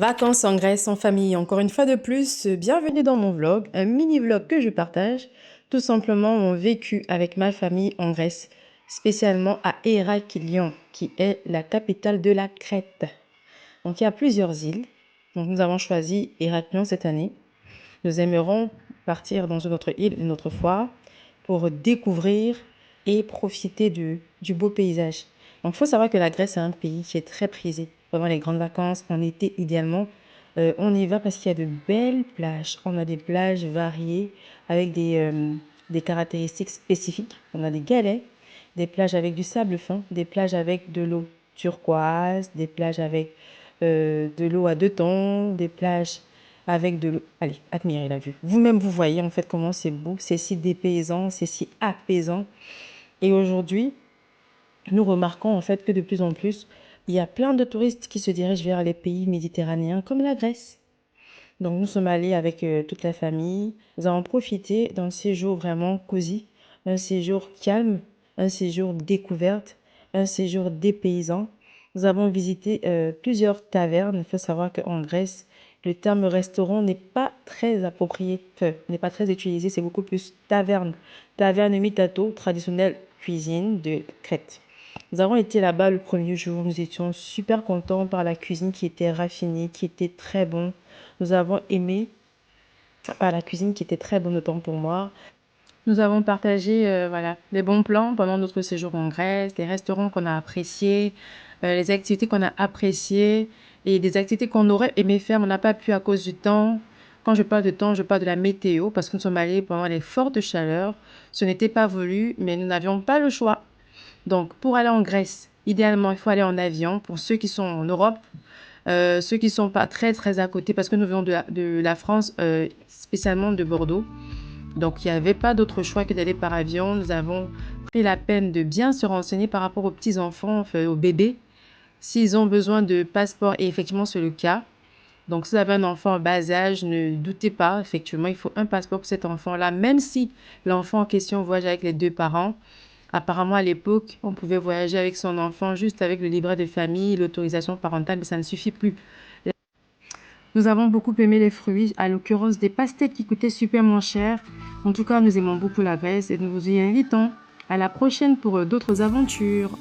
Vacances en Grèce en famille, encore une fois de plus, bienvenue dans mon vlog, un mini-vlog que je partage, tout simplement mon vécu avec ma famille en Grèce, spécialement à Héraklion, qui est la capitale de la Crète. Donc il y a plusieurs îles, donc nous avons choisi Héraklion cette année. Nous aimerons partir dans une autre île une autre fois pour découvrir et profiter du beau paysage. Donc, il faut savoir que la Grèce est un pays qui est très prisé pendant les grandes vacances, en été idéalement. On y va parce qu'il y a de belles plages. On a des plages variées avec des caractéristiques spécifiques. On a des galets, des plages avec du sable fin, des plages avec de l'eau turquoise, des plages avec de l'eau à 2 tons, des plages avec de l'eau. Allez, admirez la vue. Vous-même, vous voyez en fait comment c'est beau, c'est si dépaysant, c'est si apaisant. Et aujourd'hui, nous remarquons en fait que de plus en plus, il y a plein de touristes qui se dirigent vers les pays méditerranéens comme la Grèce. Donc nous sommes allés avec toute la famille. Nous avons profité d'un séjour vraiment cosy, un séjour calme, un séjour découverte, un séjour dépaysant. Nous avons visité plusieurs tavernes. Il faut savoir qu'en Grèce, le terme restaurant n'est pas très approprié, enfin, n'est pas très utilisé. C'est beaucoup plus taverne. Taverne mitato, traditionnelle cuisine de Crète. Nous avons été là-bas le premier jour. Nous étions super contents par la cuisine qui était raffinée, qui était très bon. Nous avons aimé la cuisine qui était très bonne autant pour moi. Nous avons partagé voilà, les bons plans pendant notre séjour en Grèce, les restaurants qu'on a appréciés, les activités qu'on a appréciées et des activités qu'on aurait aimé faire, mais on n'a pas pu à cause du temps. Quand je parle de temps, je parle de la météo parce que nous sommes allés pendant les fortes chaleurs. Ce n'était pas voulu, mais nous n'avions pas le choix. Donc, pour aller en Grèce, idéalement, il faut aller en avion. Pour ceux qui sont en Europe, ceux qui ne sont pas très, très à côté, parce que nous venons de la France, spécialement de Bordeaux. Donc, il n'y avait pas d'autre choix que d'aller par avion. Nous avons pris la peine de bien se renseigner par rapport aux petits-enfants, enfin, aux bébés, s'ils ont besoin de passeport. Et effectivement, c'est le cas. Donc, si vous avez un enfant en bas âge, ne doutez pas. Effectivement, il faut un passeport pour cet enfant-là, même si l'enfant en question voyage avec les 2 parents. Apparemment, à l'époque, on pouvait voyager avec son enfant juste avec le livret de famille, l'autorisation parentale, mais ça ne suffit plus. Nous avons beaucoup aimé les fruits, à l'occurrence des pastèques qui coûtaient super moins cher. En tout cas, nous aimons beaucoup la Grèce et nous vous y invitons. À la prochaine pour d'autres aventures.